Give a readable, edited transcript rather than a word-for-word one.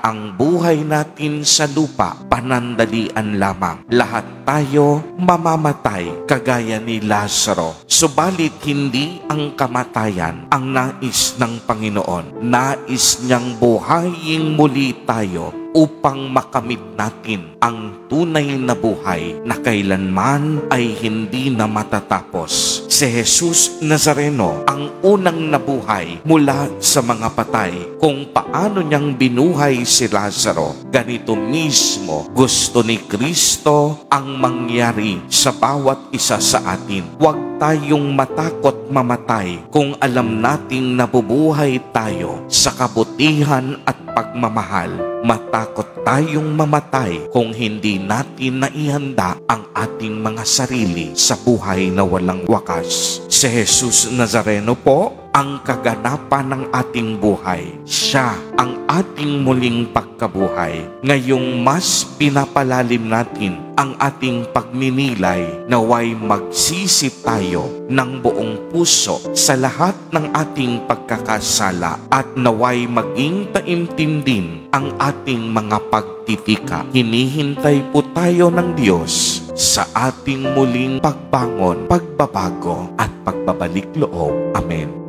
ang buhay natin sa lupa, panandalian lamang. Lahat tayo mamamatay kagaya ni Lazaro. Subalit hindi ang kamatayan ang nais ng Panginoon. Nais niyang buhayin muli tayo upang makamit natin ang tunay na buhay na kailanman ay hindi na matatapos. Si Jesus Nazareno ang unang nabuhay mula sa mga patay. Kung paano niyang binuhay si Lazaro, ganito mismo gusto ni Kristo ang mangyari sa bawat isa sa atin. Huwag tayong matakot mamatay kung alam nating nabubuhay tayo sa kabutihan at pagmamahal. Matakot tayong mamatay kung hindi natin naihanda ang ating mga sarili sa buhay na walang wakas. Si Jesus Nazareno po ang kaganapan ng ating buhay. Siya ang ating muling pagkabuhay. Ngayong mas pinapalalim natin ang ating pagninilay, naway magsisi tayo ng buong puso sa lahat ng ating pagkakasala at naway maging taimtim ang ating mga pagtitika. Hinihintay po tayo ng Diyos sa ating muling pagbangon, pagbabago at pagbabalik loob. Amen.